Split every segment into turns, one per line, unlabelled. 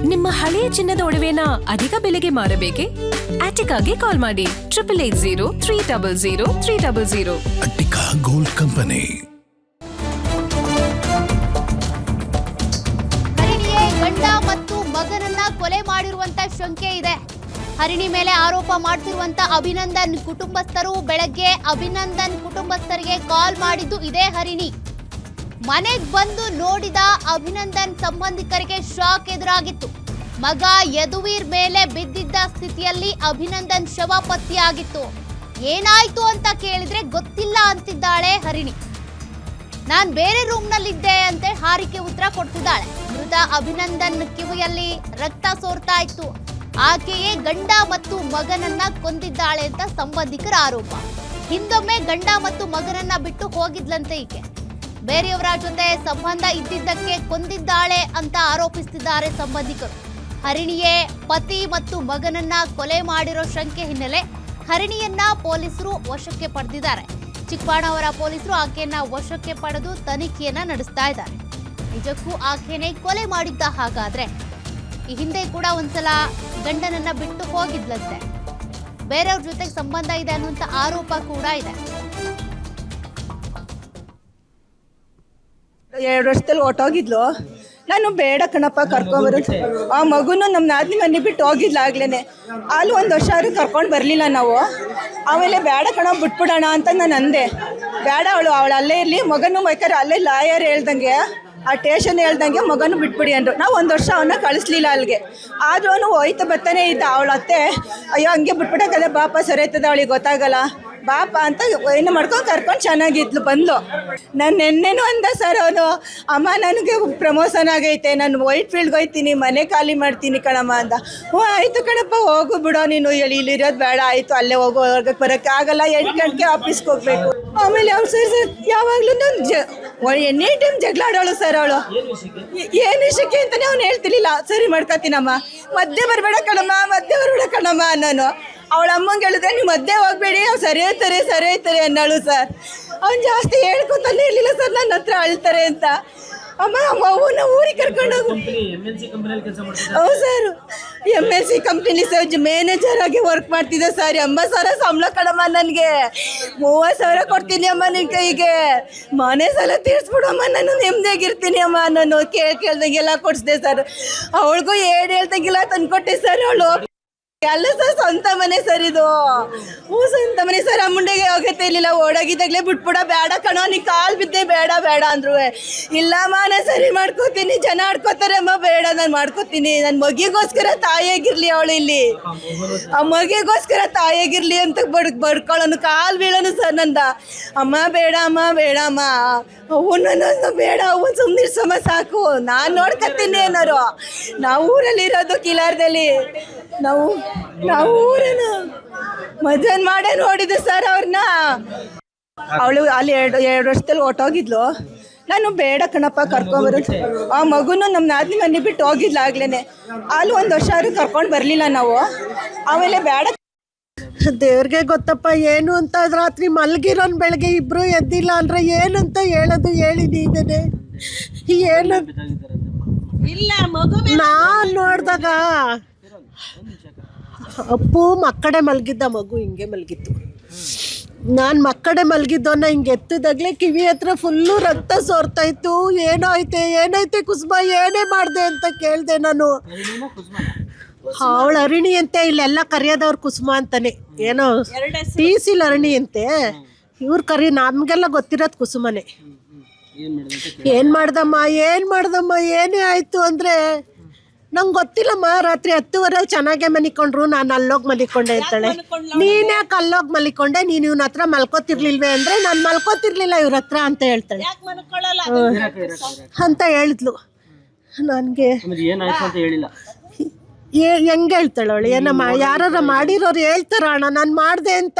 ನಿಮ್ಮ ಹಳೆಯ ಚಿನ್ನದ ಒಡವೆನ ಅಧಿಕ ಬೆಲೆಗೆ ಮಾರಬೇಕೆ? ಆಟಿಕಾಗೆ ಕಾಲ್ ಮಾಡಿ 8880
ಅಟ್ಟಿಕಾ ಗೋಲ್ಡ್ ಕಂಪನಿ.
ಹರಿಣಿಯೇ ಗಂಡ ಮತ್ತು ಮಗನನ್ನ ಕೊಲೆ ಮಾಡಿರುವಂತ ಶಂಕೆ ಇದೆ. ಹರಿಣಿ ಮೇಲೆ ಆರೋಪ ಮಾಡ್ತಿರುವಂತ ಅಭಿನಂದನ್ ಕುಟುಂಬಸ್ಥರು ಬೆಳಗ್ಗೆ ಅಭಿನಂದನ್ ಕುಟುಂಬಸ್ಥರಿಗೆ ಕಾಲ್ ಮಾಡಿದ್ದು ಇದೇ ಹರಿಣಿ. ಮನೆಗೆ ಬಂದು ನೋಡಿದ ಅಭಿನಂದನ್ ಸಂಬಂಧಿಕರಿಗೆ ಶಾಕ್ ಎದುರಾಗಿತ್ತು. ಮಗ ಯದುವೀರ್ ಮೇಲೆ ಬಿದ್ದಿದ್ದ ಸ್ಥಿತಿಯಲ್ಲಿ ಅಭಿನಂದನ್ ಶವ ಪತ್ತೆಯಾಗಿತ್ತು. ಏನಾಯ್ತು ಅಂತ ಕೇಳಿದ್ರೆ ಗೊತ್ತಿಲ್ಲ ಅಂತಿದ್ದಾಳೆ ಹರಿಣಿ. ನಾನ್ ಬೇರೆ ರೂಮ್ನಲ್ಲಿದ್ದೆ ಅಂತ ಹಾರಿಕೆ ಉತ್ತರ ಕೊಡ್ತಿದ್ದಾಳೆ. ಮೃತ ಅಭಿನಂದನ್ ಕಿವಿಯಲ್ಲಿ ರಕ್ತ ಸೋರ್ತಾ ಇತ್ತು. ಆಕೆಯೇ ಗಂಡ ಮತ್ತು ಮಗನನ್ನ ಕೊಂದಿದ್ದಾಳೆ ಅಂತ ಸಂಬಂಧಿಕರ ಆರೋಪ. ಹಿಂದೊಮ್ಮೆ ಗಂಡ ಮತ್ತು ಮಗನನ್ನ ಬಿಟ್ಟು ಹೋಗಿದ್ಲಂತೆ ಈಕೆ. ಬೇರೆಯವರ ಜೊತೆ ಸಂಬಂಧ ಇದ್ದಿದ್ದಕ್ಕೆ ಕೊಂದಿದ್ದಾಳೆ ಅಂತ ಆರೋಪಿಸುತ್ತಿದ್ದಾರೆ ಸಂಬಂಧಿಕರು. ಹರಿಣಿಯೇ ಪತಿ ಮತ್ತು ಮಗನನ್ನ ಕೊಲೆ ಮಾಡಿರೋ ಶಂಕೆ ಹಿನ್ನೆಲೆ ಹರಿಣಿಯನ್ನ ಪೊಲೀಸರು ವಶಕ್ಕೆ ಪಡೆದಿದ್ದಾರೆ. ಚಿಕ್ಕಬಾಣವರ ಪೊಲೀಸರು ಆಕೆಯನ್ನ ವಶಕ್ಕೆ ಪಡೆದು ತನಿಖೆಯನ್ನ ನಡೆಸ್ತಾ ಇದ್ದಾರೆ. ನಿಜಕ್ಕೂ ಆಕೆನೇ ಕೊಲೆ ಮಾಡಿದ್ದ ಹಾಗಾದ್ರೆ? ಈ ಹಿಂದೆ ಕೂಡ ಒಂದ್ಸಲ ಗಂಡನನ್ನ ಬಿಟ್ಟು ಹೋಗಿದ್ಲಂತೆ. ಬೇರೆಯವ್ರ ಜೊತೆಗೆ ಸಂಬಂಧ ಇದೆ ಅನ್ನುವಂತ ಆರೋಪ ಕೂಡ ಇದೆ.
2 ವರ್ಷದಲ್ಲಿ ಹೊಟ್ಟೋಗಿದ್ಲು. ನಾನು ಬೇಡ ಕಣಪ್ಪ ಕರ್ಕೊಂಬರೋದು. ಆ ಮಗುನು ನಮ್ಮ ನಾದಿನಿ ಮನೆ ಬಿಟ್ಟು ಹೋಗಿದ್ಲಾಗ್ಲೇ. ಅಲ್ಲಿ 1 ವರ್ಷ ಆದ್ರೂ ಕರ್ಕೊಂಡು ಬರಲಿಲ್ಲ ನಾವು. ಆಮೇಲೆ ಬೇಡ ಕಣ ಬಿಟ್ಬಿಡೋಣ ಅಂತ ನಾನು ಅಂದೆ. ಬೇಡ ಅವಳು ಅಲ್ಲೇ ಇರಲಿ, ಮಗನೂ ಬೇಕಾದ್ರೆ ಅಲ್ಲೇ ಲಾಯರ್ ಹೇಳ್ದಂಗೆ ಆ ಸ್ಟೇಷನ್ ಹೇಳ್ದಂಗೆ ಮಗನೂ ಬಿಟ್ಬಿಡಿ ಅಂದರು. ನಾವು 1 ವರ್ಷ ಅವನ್ನ ಕಳಿಸ್ಲಿಲ್ಲ ಅಲ್ಲಿಗೆ. ಆದ್ರೂ ಅವನು ಹೋಯ್ತು ಬರ್ತಾನೆ ಇದ್ದ. ಅವಳ ಅತ್ತೆ ಅಯ್ಯೋ ಹಂಗೆ ಬಿಟ್ಬಿಡಕ್ಕಲ್ಲ ಬಾಪ ಸರಿಯ್ತದ, ಅವಳಿಗೆ ಗೊತ್ತಾಗಲ್ಲ ಬಾಪ ಅಂತ ಏನು ಮಾಡ್ಕೊಂಡು ಕರ್ಕೊಂಡು ಚೆನ್ನಾಗಿದ್ಲು. ಬಂದ್ಲು. ನಾನು ನೆನ್ನೆನೂ ಅಂದ ಸರ್ ಅವನು, ಅಮ್ಮ ನನಗೆ ಪ್ರಮೋಷನ್ ಆಗೈತೆ, ನಾನು ವೈಟ್ ಫೀಲ್ಡ್ಗೆ ಹೋಗ್ತೀನಿ, ಮನೆ ಖಾಲಿ ಮಾಡ್ತೀನಿ ಕಣಮ್ಮ ಅಂದ. ಹ್ಞೂ ಆಯಿತು ಕಣಪ್ಪ ಹೋಗು ಬಿಡೋ ನೀನು, ಇಲ್ಲಿರೋದು ಬೇಡ, ಆಯಿತು ಅಲ್ಲೇ ಹೋಗೋ, ಹೊರಗೆ ಬರೋಕ್ಕೆ ಆಗಲ್ಲ, 8 ಗಂಟೆಗೆ ಆಫೀಸ್ಗೆ ಹೋಗ್ಬೇಕು. ಆಮೇಲೆ ಅವ್ನು ಸರ್ ಯಾವಾಗಲೂ ಎನಿ ಟೈಮ್ ಜಗಳ ಆಡೋಳು ಸರ್. ಅವಳು ಏನು ವಿಷಯಕ್ಕೆ ಅಂತಲೇ ಅವ್ನು ಹೇಳ್ತಿರ್ಲಿಲ್ಲ. ಸರಿ ಮಾಡ್ಕೊತೀನಮ್ಮ, ಮಧ್ಯೆ ಬರಬೇಡ ಕಣಮ್ಮ, ಮಧ್ಯೆ ಬರಬೇಡ ಕಣಮ್ಮ ನಾನು. ಅವಳ ಅಮ್ಮಂಗೆ ಹೇಳಿದ್ರೆ ನೀವು ಮಧ್ಯೆ ಹೋಗ್ಬೇಡಿ, ಅವ್ರು ಸರಿ ಹೋಯ್ತಾರೆ ಅನ್ನೋಳು ಸರ್. ಅವ್ನು ಜಾಸ್ತಿ ಹೇಳ್ಕೊತಾನೆ ಇರಲಿಲ್ಲ ಸರ್ ನನ್ನ ಹತ್ರ ಅಳ್ತಾರೆ ಅಂತ. ಅಮ್ಮ ಅವನ್ನ ಊರಿಗೆ ಕರ್ಕೊಂಡೋಗು. ಹೌದು ಸರ್, MNC ಕಂಪ್ನಿಲಿ ಸರ್ ಮ್ಯಾನೇಜರ್ ಆಗಿ ವರ್ಕ್ ಮಾಡ್ತಿದ್ದೆ ಸರ್. 80,000 ಸಂಬಳ ಕಣಮ್ಮ ನನಗೆ. 30,000 ಕೊಡ್ತೀನಿ ಅಮ್ಮ ನಿನ್ನ ಕೈಗೆ. ಮನೆ ಸಾಲ ತೀರಿಸ್ಬಿಡಮ್ಮ, ನಾನು ನೆಮ್ಮದಿಯಾಗಿರ್ತೀನಿ ಅಮ್ಮ. ನಾನು ಕೇಳ್ದಂಗೆಲ್ಲ ಕೊಡಿಸ್ದೆ ಸರ್. ಅವಳಿಗೂ ಹೇಳ್ದಂಗೆಲ್ಲ ತಂದ್ಕೊಟ್ಟೆ ಸರ್. ಅವಳು ಅಲ್ಲ ಸರ್, ಸ್ವಂತ ಮನೆ ಸರ್ ಇದು. ಹ್ಞೂ ಸ್ವಂತ ಮನೆ ಸರ್. ಅಮ್ಮಂಡೆಗೆ ಹೋಗತ್ತೆ ಇರಲಿಲ್ಲ, ಓಡಾಗಿದ್ದಾಗಲೇ ಬಿಟ್ಬಿಡ, ಬೇಡ ಕಣೋ ನೀ ಕಾಲು ಬಿದ್ದೆ ಬೇಡ ಅಂದ್ರು. ಇಲ್ಲಮ್ಮ ನಾನು ಸರಿ ಮಾಡ್ಕೋತೀನಿ, ಜನ ಆಡ್ಕೋತಾರೆ ಅಮ್ಮ, ಬೇಡ ನಾನು ಮಾಡ್ಕೋತೀನಿ. ನನ್ನ ಮಗಿಗೋಸ್ಕರ ತಾಯಿಯಾಗಿರ್ಲಿ ಅವಳು ಇಲ್ಲಿ, ಆ ಮಗಿಗೋಸ್ಕರ ತಾಯಿಯಾಗಿರ್ಲಿ ಅಂತ ಬಡ್ಕೊಳ್ಳೋನು, ಕಾಲು ಬೀಳೋನು ಸರ್ ನಂದ. ಅಮ್ಮ ಬೇಡಮ್ಮ ಅವನು ಬೇಡ, ಅವನು ಸುಮ್ಮನಿರ್ಸಮ್ಮ ಸಾಕು, ನಾನು ನೋಡ್ಕೊತೀನಿ ಏನಾರು. ನಾವು ಊರಲ್ಲಿರೋದು ಕಿಲಾರದಲ್ಲಿ. ನಾವು ಊರನ್ನ ಮದುವೆ ಮಾಡೇ ನೋಡಿದ್ದೆ ಸರ್ ಅವ್ರನ್ನ. ಅವಳು ಅಲ್ಲಿ 2 ವರ್ಷದಲ್ಲಿ ಹೊಟ್ಟೋಗಿದ್ಲು. ನಾನು ಬೇಡ ಕಣಪ್ಪ ಕರ್ಕೊಂಬರೋದು. ಆ ಮಗುನು ನಮ್ಮ ನಾದಿನಿ ಮನೆ ಬಿಟ್ಟು ಹೋಗಿದ್ಲಾಗ್ಲೇ. ಅಲ್ಲಿ 1 ವರ್ಷ ಆದ್ರೂ ಕರ್ಕೊಂಡು ಬರಲಿಲ್ಲ ನಾವು. ಆಮೇಲೆ ಬೇಡ
ದೇವ್ರಿಗೆ ಗೊತ್ತಪ್ಪ ಏನು ಅಂತ. ರಾತ್ರಿ ಮಲಗಿರೋನ್ ಬೆಳಗ್ಗೆ ಇಬ್ರು ಎದ್ದಿಲ್ಲ ಅಂದ್ರೆ ಏನಂತ ಹೇಳೋದು, ಹೇಳಿ ನೀನೇನೆ. ಏನು ನಾನು ನೋಡಿದಾಗ ಅಪ್ಪು ಮಕ್ಕಡೆ ಮಲಗಿದ್ದ, ಮಗು ಹಿಂಗೆ ಮಲಗಿತ್ತು. ನಾನು ಮಕ್ಕಡೆ ಮಲಗಿದ್ದವನ್ನ ಹಿಂಗೆ ಎತ್ತಿದಾಗಲೇ ಕಿವಿ ಹತ್ರ ಫುಲ್ಲು ರಕ್ತ ಸೋರ್ತಾ ಇತ್ತು. ಏನಾಯ್ತೆ ಕುಸುಮ, ಏನೇ ಮಾಡಿದೆ ಅಂತ ಕೇಳಿದೆ ನಾನು. ಅವಳು ಅರಿಣಿ ಅಂತೆ, ಇಲ್ಲೆಲ್ಲ ಕರೆಯೋದವ್ರು ಕುಸುಮ ಅಂತಾನೆ. ಏನೋ TCL ಅರಿಣಿ ಅಂತೆ, ಇವ್ರು ನಮಗೆಲ್ಲ ಗೊತ್ತಿರೋದು ಕುಸುಮನೆ. ಏನು ಮಾಡ್ದಮ್ಮ ಏನೇ ಆಯಿತು ಅಂದರೆ ನಂಗೆ ಗೊತ್ತಿಲ್ಲಮ್ಮ. ರಾತ್ರಿ 10:30 ಚೆನ್ನಾಗೇ ಮಲಿಕೊಂಡ್ರು, ನಾನು ಅಲ್ಲೋಗಿ ಮಲಿಕೊಂಡೆ ಅಂತಾಳೆ. ನೀನ್ಯಾಕೆ ಅಲ್ಲೋಗಿ ಮಲಿಕೊಂಡೆ, ನೀನು ಇವನ ಹತ್ರ ಮಲ್ಕೋತಿರ್ಲಿಲ್ವೇ ಅಂದರೆ ನಾನು ಮಲ್ಕೋತಿರ್ಲಿಲ್ಲ ಇವ್ರ ಹತ್ರ ಅಂತ ಹೇಳ್ತಾಳೆ ಅಂತ ಹೇಳಿದ್ಲು. ನನಗೆ ಹೆಂಗೆ ಹೇಳ್ತಾಳೆ ಅವಳು? ಏನಮ್ಮ ಯಾರು ಮಾಡಿರೋರು ಹೇಳ್ತಾರ ಅಣ್ಣ ನಾನು ಮಾಡಿದೆ ಅಂತ?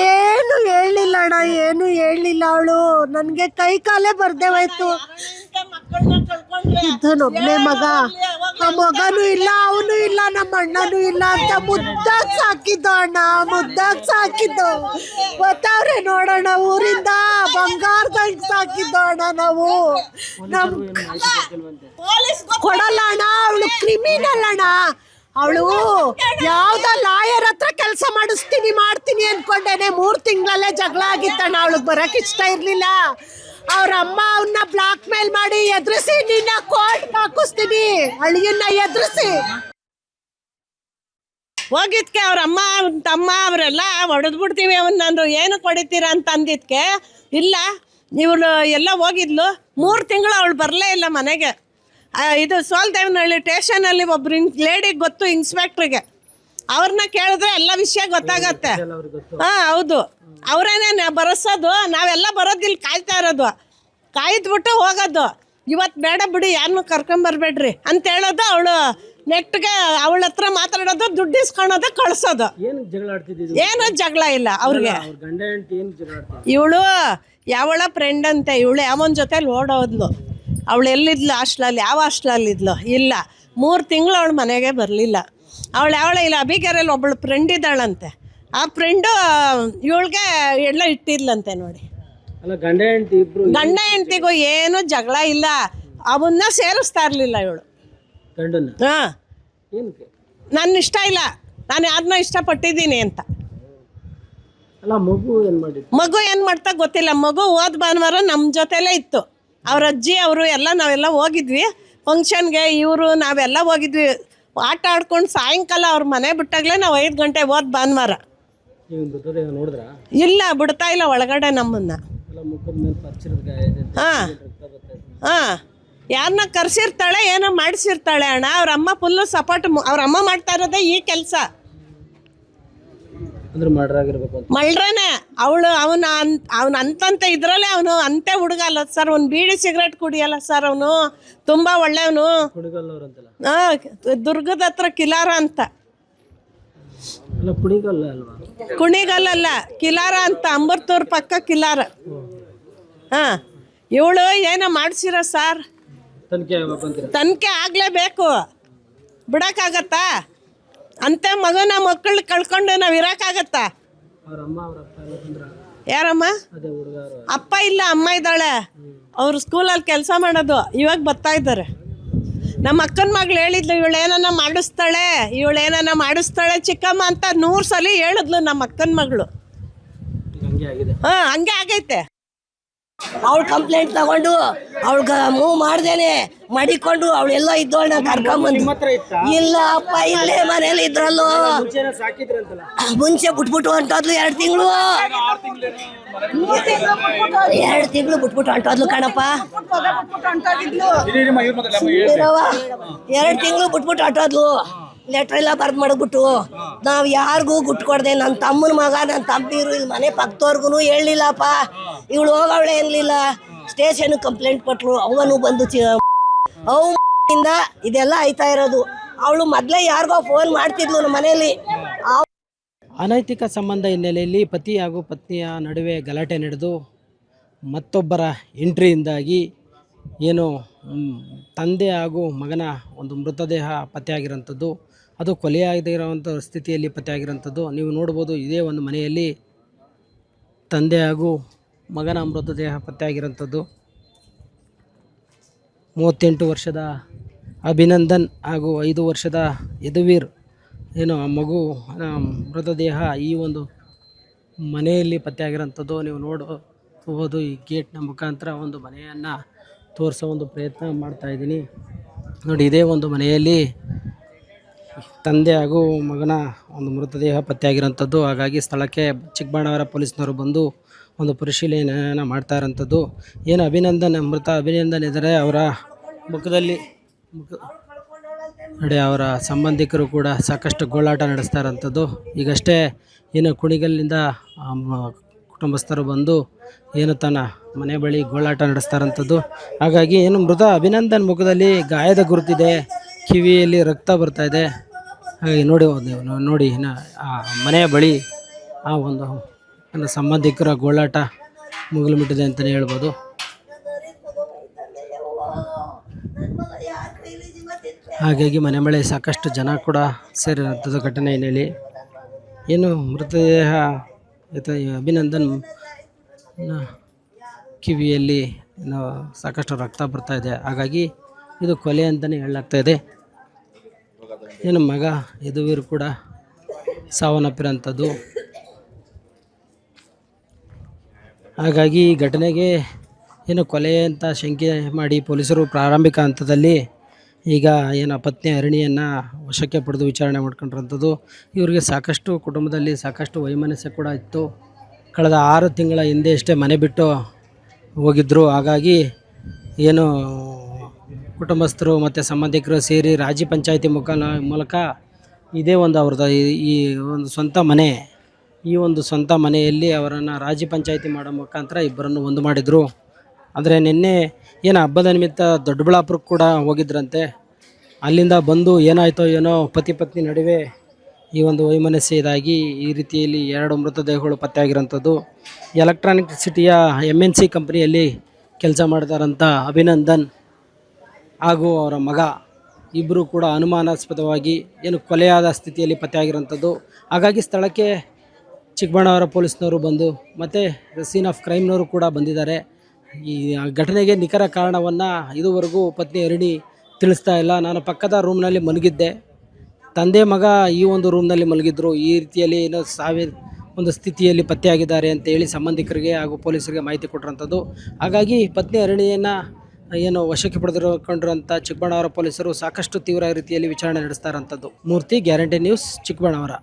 ಏನು ಹೇಳಿಲ್ಲ ಅಣ್ಣ, ಏನು ಹೇಳಿಲ್ಲ ಅವಳು. ನನಗೆ ಕೈ ಕಾಲೇ ಬರ್ದೇ ಹೋಯ್ತು. ಇದ್ದನೊಬ್ಬನೇ ಮಗ, ಆ ಮಗನೂ ಇಲ್ಲ, ಅವನು ಇಲ್ಲ, ನಮ್ಮ ಅಣ್ಣನೂ ಇಲ್ಲ ಅಂತ ಮುದ್ದಾಗಿ ಸಾಕಿದ್ದು ಅಣ್ಣ, ಮುದ್ದಾಗಿ ಸಾಕಿದ್ದು. ಗೊತ್ತವ್ರೆ ನೋಡೋಣ, ಊರಿಂದ ಬಂಗಾರದಂಗೆ ಸಾಕಿದ್ದು ಅಣ್ಣ ನಾವು. ಕೊಡಲ್ಲ ಅಣ್ಣ, ಅವಳು ಕ್ರಿಮಿನಲ್ ಅಣ್ಣ. ಅವಳು ಯಾವ್ದೋ ಲಾಯರ್ ಹತ್ರ ಕೆಲಸ ಮಾಡ್ತೀನಿ ಅನ್ಕೊಂಡೇನೆ. 3 ತಿಂಗಳಲ್ಲೇ ಜಗಳ ಆಗಿತ್ತಣ್ಣ. ಅವಳಿಗೆ ಬರಕ್ಕೆ ಇಷ್ಟ ಇರ್ಲಿಲ್ಲ. ಅವ್ರ ಅಮ್ಮ ಅವನ್ನ ಬ್ಲಾಕ್ ಮೇಲ್ ಮಾಡಿ ಎದುರಿಸಿ ನಿನ್ನ ಕೋರ್ಟ್ ಹಾಕಿಸ್ತೀನಿ ಅಳಿಯನ್ನ ಎದುರಿಸಿ ಹೋಗಿದ್ಕೆ ಅವ್ರ ಅಮ್ಮ ತಮ್ಮ ಅವರೆಲ್ಲ ಹೊಡೆದು ಬಿಡ್ತೀವಿ ಅವನ್ನಂದ್ರು. ಏನು ಹೊಡಿತೀರಾ ಅಂತ ಅಂದಿದ್ಕೆ ಇಲ್ಲ ಇವಳು ಎಲ್ಲ ಹೋಗಿದ್ಲು. 3 ತಿಂಗಳು ಅವಳು ಬರಲೇ ಇಲ್ಲ ಮನೆಗೆ. ಇದು ಸೋಲ್ದೇವನಹಳ್ಳಿ ಸ್ಟೇಷನಲ್ಲಿ ಒಬ್ರು ಲೇಡಿಗೆ ಗೊತ್ತು, ಇನ್ಸ್ಪೆಕ್ಟ್ರಿಗೆ. ಅವ್ರನ್ನ ಕೇಳಿದ್ರೆ ಎಲ್ಲ ವಿಷಯ ಗೊತ್ತಾಗತ್ತೆ. ಹಾಂ ಹೌದು, ಅವರೇನೇ ಬರೆಸೋದು. ನಾವೆಲ್ಲ ಬರೋದಿಲ್ಲ, ಕಾಯ್ತಾ ಇರೋದು. ಕಾಯ್ದುಬಿಟ್ಟು ಹೋಗೋದು. ಇವತ್ತು ಬೇಡ ಬಿಡಿ, ಯಾರನ್ನೂ ಕರ್ಕೊಂಬರ್ಬೇಡ್ರಿ ಅಂತ ಹೇಳೋದು. ಅವಳು ನೆಟ್ಗೆ ಅವಳ ಹತ್ರ ಮಾತಾಡೋದು, ದುಡ್ಡು ಇಸ್ಕೊಳೋದು, ಕಳ್ಸೋದು. ಏನು ಜಗಳ ಇಲ್ಲ ಅವ್ರಿಗೆ. ಇವಳು ಯಾವಳ ಫ್ರೆಂಡ್ ಅಂತೆ. ಇವಳು ಯಾವನ ಜೊತೆ ಓಡೋದ್ಲು. ಅವಳು ಎಲ್ಲಿದ್ಲು ಹಾಸ್ಟ್ಲಲ್ಲಿ? ಯಾವ ಹಾಸ್ಟ್ಲಲ್ಲಿದ್ಲು? ಇಲ್ಲ, 3 ತಿಂಗಳು ಅವಳು ಮನೆಗೆ ಬರಲಿಲ್ಲ. ಅವಳು ಯಾವಳ ಇಲ್ಲ ಅಬಿಗೆರೆಯಲ್ಲಿ ಒಬ್ಬಳು ಫ್ರೆಂಡ್ ಇದ್ದಾಳಂತೆ. ಆ ಫ್ರೆಂಡು ಇವಳಿಗೆ ಎಲ್ಲ ಇಟ್ಟಿದ್ಲಂತೆ ನೋಡಿ. ಗಂಡ ಹೆಂಡ್ತಿಗೂ ಏನು ಜಗಳ ಇಲ್ಲ. ಅವನ್ನ ಸೇರಿಸ್ತಾ ಇರಲಿಲ್ಲ ಇವಳು. ಹಾಂ, ನನ್ನ ಇಷ್ಟ ಇಲ್ಲ, ನಾನು ಯಾರನ್ನ ಇಷ್ಟಪಟ್ಟಿದ್ದೀನಿ ಅಂತ. ಮಗು ಏನು ಮಾಡ್ತಾ ಗೊತ್ತಿಲ್ಲ. ಮಗು ಹೋದ ಭಾನುವಾರ ನಮ್ಮ ಜೊತೆಲೇ ಇತ್ತು. ಅವ್ರ ಅಜ್ಜಿ ಅವರು ಎಲ್ಲ ನಾವೆಲ್ಲ ಹೋಗಿದ್ವಿ ಫಂಕ್ಷನ್ಗೆ. ಇವರು ನಾವೆಲ್ಲ ಹೋಗಿದ್ವಿ ಆಟ ಆಡ್ಕೊಂಡು. ಸಾಯಂಕಾಲ ಅವ್ರ ಮನೆ ಬಿಟ್ಟಾಗಲೇ ನಾವು 5 ಗಂಟೆ ಹೋದ ಭಾನುವಾರ. ಇಲ್ಲ, ಬಿಡ್ತಾ ಇಲ್ಲ ಒಳಗಡೆ ನಮ್ಮನ್ನ. ಹಾಂ ಹಾಂ, ಯಾರನ್ನ ಕರ್ಸಿರ್ತಾಳೆ, ಏನೋ ಮಾಡಿಸಿರ್ತಾಳೆ ಅಣ್ಣ. ಅವ್ರ ಅಮ್ಮ ಫುಲ್ಲು ಸಪೋರ್ಟ್. ಅವ್ರ ಅಮ್ಮ ಮಾಡ್ತಾ ಇರೋದೇ ಈ ಕೆಲಸ. ಮಳ್ರೇನೆ ಅವಳು. ಅವನು ಅಂತಂತ ಇದ್ರಲ್ಲೇ ಅವನು ಅಂತೆ ಹುಡುಗ ಅಲ್ಲ ಸರ್. ಒಂದು ಬೀಡಿ ಸಿಗರೇಟ್ ಕುಡಿಯಲ್ಲ ಸರ್. ಅವನು ತುಂಬ ಒಳ್ಳೆಯವನು. ಹಾಂ, ದುರ್ಗದ ಹತ್ರ ಕಿಲಾರ ಅಂತ. ಕುಣಿಗಲ್ಲಲ್ಲ, ಕಿಲಾರ ಅಂತ, ಅಂಬರ್ತೂರ್ ಪಕ್ಕ ಕಿಲಾರ. ಹಾಂ, ಇವಳು ಏನೋ ಮಾಡ್ಸಿರೋ ಸರ್. ತನಿಖೆ ಆಗಲೇಬೇಕು, ಬಿಡೋಕ್ಕಾಗತ್ತಾ? ಅಂಥ ಮಗನ ಮಕ್ಕಳು ಕಳ್ಕೊಂಡು ನಾವು ಇರೋಕ್ಕಾಗತ್ತಾ? ಯಾರಮ್ಮ? ಅಪ್ಪ ಇಲ್ಲ, ಅಮ್ಮ ಇದ್ದಾಳೆ. ಅವ್ರು ಸ್ಕೂಲಲ್ಲಿ ಕೆಲಸ ಮಾಡೋದು. ಇವಾಗ ಬರ್ತಾ ಇದ್ದಾರೆ. ನಮ್ಮ ಅಕ್ಕನ ಮಗಳು ಹೇಳಿದ್ಲು, ಇವಳೇನನ್ನ ಮಾಡಿಸ್ತಾಳೆ ಚಿಕ್ಕಮ್ಮ ಅಂತ 100 ಸಲ ಹೇಳಿದ್ಲು ನಮ್ಮ ಅಕ್ಕನ ಮಗಳು. ಹಾಂ, ಹಂಗೆ ಆಗೈತೆ.
ಅವಳು ಕಂಪ್ಲೇಂಟ್ ತಗೊಂಡು ಅವಳಿಗೆ ಮೂವ್ ಮಾಡ್ದೇನೆ ಮಡಿಕೊಂಡು ಅವಳೆಲ್ಲ ಇದ್ದವಳನ್ನ ಕರ್ಕೊಂಬಂದು. ಇಲ್ಲ ಅಪ್ಪ, ಇಲ್ಲೇ ಮನೇಲಿ ಇದ್ರಲ್ಲೋ. ಮುಂಚೆ ಬಿಟ್ಬಿಟ್ಟು ಹೊಂಟೋದ್ಲು. 2 ತಿಂಗಳು ಬಿಟ್ಬಿಟ್ಟು ಹೊಂಟೋದ್ಲು ಕಣಪ್ಪ. 2 ತಿಂಗಳು ಬಿಟ್ಬಿಟ್ಟು ಹೊಂಟೋದ್ಲು. ಲೆಟ್ರ್ ಎಲ್ಲ ಬರ್ದು ಮಾಡಿಬಿಟ್ಟು ನಾವು ಯಾರಿಗೂ ಗುಟ್ಟು ಕೊಡದೆ. ನನ್ನ ತಮ್ಮನ ಮಗ, ನನ್ನ ತಮ್ಮೀರು, ಇಲ್ಲಿ ಮನೆ ಪಕ್ಕದವ್ರಿಗೂ ಹೇಳಲಿಲ್ಲಪ್ಪ. ಇವಳು ಹೋಗವಳೆ ಏನಿಲ್ಲ. ಸ್ಟೇಷನ್ಗೆ ಕಂಪ್ಲೇಂಟ್ ಕೊಟ್ಟರು. ಅವನು ಬಂದು ಇಂದ ಇದೆಲ್ಲ ಆಯ್ತಾ ಇರೋದು. ಅವಳು ಮೊದಲೇ ಯಾರಿಗೋ ಫೋನ್ ಮಾಡ್ತಿದ್ಲು ನಮ್ಮ ಮನೆಯಲ್ಲಿ.
ಅನೈತಿಕ ಸಂಬಂಧ ಹಿನ್ನೆಲೆಯಲ್ಲಿ ಪತಿ ಹಾಗೂ ಪತ್ನಿಯ ನಡುವೆ ಗಲಾಟೆ ನಡೆದು ಮತ್ತೊಬ್ಬರ ಎಂಟ್ರಿಯಿಂದಾಗಿ ಏನು ತಂದೆ ಹಾಗೂ ಮಗನ ಒಂದು ಮೃತದೇಹ ಪತ್ತೆಯಾಗಿರೋಂಥದ್ದು. ಅದು ಕೊಲೆಯಾಗಿರೋವಂಥ ಸ್ಥಿತಿಯಲ್ಲಿ ಪತ್ತೆಯಾಗಿರೋಂಥದ್ದು ನೀವು ನೋಡ್ಬೋದು. ಇದೇ ಒಂದು ಮನೆಯಲ್ಲಿ ತಂದೆ ಹಾಗೂ ಮಗನ ಮೃತದೇಹ ಪತ್ತೆಯಾಗಿರೋಂಥದ್ದು. 38 ವರ್ಷದ ಅಭಿನಂದನ್ ಹಾಗೂ 5 ವರ್ಷದ ಯದುವೀರ್ ಏನು ಆ ಮಗು ಮೃತದೇಹ ಈ ಒಂದು ಮನೆಯಲ್ಲಿ ಪತ್ತೆಯಾಗಿರೋಂಥದ್ದು ನೀವು ನೋಡ್ಬೋದು. ಈ ಗೇಟ್ನ ಮುಖಾಂತರ ಒಂದು ಮನೆಯನ್ನು ತೋರಿಸೋ ಒಂದು ಪ್ರಯತ್ನ ಮಾಡ್ತಾಯಿದ್ದೀನಿ ನೋಡಿ. ಇದೇ ಒಂದು ಮನೆಯಲ್ಲಿ ತಂದೆ ಹಾಗೂ ಮಗನ ಒಂದು ಮೃತದೇಹ ಪತ್ತೆಯಾಗಿರೋಂಥದ್ದು. ಹಾಗಾಗಿ ಸ್ಥಳಕ್ಕೆ ಚಿಕ್ಕಬಳ್ಳಾಪುರ ಪೊಲೀಸ್ನವರು ಬಂದು ಒಂದು ಪರಿಶೀಲನೆಯನ್ನು ಮಾಡ್ತಾ ಇರೋಂಥದ್ದು. ಏನು ಮೃತ ಅಭಿನಂದನ್ ಇದ್ದಾರೆ, ಅವರ ಮುಖದಲ್ಲಿ ನೋಡಿ ಅವರ ಸಂಬಂಧಿಕರು ಕೂಡ ಸಾಕಷ್ಟು ಗೋಳಾಟ ನಡೆಸ್ತಾ ಇರೋಂಥದ್ದು. ಈಗಷ್ಟೇ ಏನು ಕುಣಿಗಲ್ಲಿಂದ ಕುಟುಂಬಸ್ಥರು ಬಂದು ಏನು ತನ್ನ ಮನೆ ಬಳಿ ಗೋಳಾಟ ನಡೆಸ್ತಾ ಇರೋಂಥದ್ದು. ಹಾಗಾಗಿ ಏನು ಮೃತ ಅಭಿನಂದನ್ ಮುಖದಲ್ಲಿ ಗಾಯದ ಗುರುತಿದೆ, ಕಿವಿಯಲ್ಲಿ ರಕ್ತ ಬರ್ತಾ ಇದೆ. ಹಾಗೆ ನೋಡಿ ಆ ಮನೆಯ ಬಳಿ ಆ ಒಂದು ಸಂಬಂಧಿಕರ ಗೋಳಾಟ ಮುಗಿಲು ಮುಟ್ಟಿದೆ ಅಂತಲೇ ಹೇಳ್ಬೋದು. ಹಾಗಾಗಿ ಮನೆ ಬಳಿ ಸಾಕಷ್ಟು ಜನ ಕೂಡ ಸೇರಿರುವಂಥದ್ದು ಘಟನೆ ಹಿನ್ನೆಲೆ. ಏನು ಮೃತದೇಹ ಅಭಿನಂದನ್ ಕಿವಿಯಲ್ಲಿ ಸಾಕಷ್ಟು ರಕ್ತ ಬರ್ತಾ ಇದೆ. ಹಾಗಾಗಿ ಇದು ಕೊಲೆ ಅಂತಲೇ ಹೇಳಲಾಗ್ತಾ ಇದೆ. ಏನು ಮಗ ಯದುವೀರ್ ಕೂಡ ಸಾವನ್ನಪ್ಪಿರೋಂಥದ್ದು. ಹಾಗಾಗಿ ಈ ಘಟನೆಗೆ ಏನು ಕೊಲೆ ಅಂತ ಶಂಕೆ ಮಾಡಿ ಪೊಲೀಸರು ಪ್ರಾರಂಭಿಕ ಹಂತದಲ್ಲಿ ಈಗ ಏನು ಪತ್ನಿ ಹರಿಣಿಯನ್ನು ವಶಕ್ಕೆ ಪಡೆದು ವಿಚಾರಣೆ ಮಾಡ್ಕೊಂಡಿರೋಂಥದ್ದು. ಇವರಿಗೆ ಸಾಕಷ್ಟು ಕುಟುಂಬದಲ್ಲಿ ಸಾಕಷ್ಟು ವೈಮನಸ್ಸು ಕೂಡ ಇತ್ತು. ಕಳೆದ 6 ತಿಂಗಳ ಹಿಂದೆ ಅಷ್ಟೇ ಮನೆ ಬಿಟ್ಟು ಹೋಗಿದ್ದರು. ಹಾಗಾಗಿ ಏನು ಕುಟುಂಬಸ್ಥರು ಮತ್ತು ಸಂಬಂಧಿಕರು ಸೇರಿ ರಾಜಿ ಪಂಚಾಯಿತಿ ಮೂಲಕ ಇದೇ ಒಂದು ಅವ್ರದ್ದು ಈ ಒಂದು ಸ್ವಂತ ಮನೆ, ಈ ಒಂದು ಸ್ವಂತ ಮನೆಯಲ್ಲಿ ಅವರನ್ನು ರಾಜಿ ಪಂಚಾಯಿತಿ ಮಾಡೋ ಮುಖಾಂತರ ಇಬ್ಬರನ್ನು ಒಂದು ಮಾಡಿದರು. ಆದರೆ ನಿನ್ನೆ ಏನು ಹಬ್ಬದ ನಿಮಿತ್ತ ದೊಡ್ಡಬಳ್ಳಾಪುರಕ್ಕೆ ಕೂಡ ಹೋಗಿದ್ರಂತೆ. ಅಲ್ಲಿಂದ ಬಂದು ಏನಾಯಿತೋ ಏನೋ ಪತಿ ಪತ್ನಿ ನಡುವೆ ಈ ಒಂದು ವೈಮನಸ್ಸು ಇದಾಗಿ ಈ ರೀತಿಯಲ್ಲಿ 2 ಮೃತದೇಹಗಳು ಪತ್ತೆಯಾಗಿರೋಂಥದ್ದು. ಎಲೆಕ್ಟ್ರಾನಿಕ್ ಸಿಟಿಯ MNC ಕಂಪ್ನಿಯಲ್ಲಿ ಕೆಲಸ ಮಾಡ್ತಾರಂಥ ಅಭಿನಂದನ್ ಹಾಗೂ ಅವರ ಮಗ ಇಬ್ಬರು ಕೂಡ ಅನುಮಾನಾಸ್ಪದವಾಗಿ ಏನು ಕೊಲೆಯಾದ ಸ್ಥಿತಿಯಲ್ಲಿ ಪತ್ತೆಯಾಗಿರೋಂಥದ್ದು. ಹಾಗಾಗಿ ಸ್ಥಳಕ್ಕೆ ಚಿಕ್ಕಬಳ್ಳಾಪುರ ಪೊಲೀಸ್ನವರು ಬಂದು ಮತ್ತು ಸೀನ್ ಆಫ್ ಕ್ರೈಮ್ನವರು ಕೂಡ ಬಂದಿದ್ದಾರೆ. ಈ ಘಟನೆಗೆ ನಿಖರ ಕಾರಣವನ್ನು ಇದುವರೆಗೂ ಪತ್ನಿ ಹರಿಣಿ ತಿಳಿಸ್ತಾ ಇಲ್ಲ. ನಾನು ಪಕ್ಕದ ರೂಮ್ನಲ್ಲಿ ಮಲಗಿದ್ದೆ, ತಂದೆ ಮಗ ಈ ಒಂದು ರೂಮ್ನಲ್ಲಿ ಮಲಗಿದ್ರು, ಈ ರೀತಿಯಲ್ಲಿ ಏನೋ ಒಂದು ಸ್ಥಿತಿಯಲ್ಲಿ ಪತ್ತೆಯಾಗಿದ್ದಾರೆ ಅಂತೇಳಿ ಸಂಬಂಧಿಕರಿಗೆ ಹಾಗೂ ಪೊಲೀಸರಿಗೆ ಮಾಹಿತಿ ಕೊಟ್ಟಿರೋಂಥದ್ದು. ಹಾಗಾಗಿ ಪತ್ನಿ ಹರಿಣಿಯನ್ನು ಏನು ವಶಕ್ಕೆ ಪಡೆದುಕೊಂಡಿರುವಂಥ ಚಿಕ್ಕಬಳ್ಳಾಪುರ ಪೊಲೀಸರು ಸಾಕಷ್ಟು ತೀವ್ರ ರೀತಿಯಲ್ಲಿ ವಿಚಾರಣೆ ನಡೆಸ್ತಾ ಇರೋಂಥದ್ದು. ಮೂರ್ತಿ, ಗ್ಯಾರಂಟಿ ನ್ಯೂಸ್, ಚಿಕ್ಕಬಳ್ಳಾಪುರ.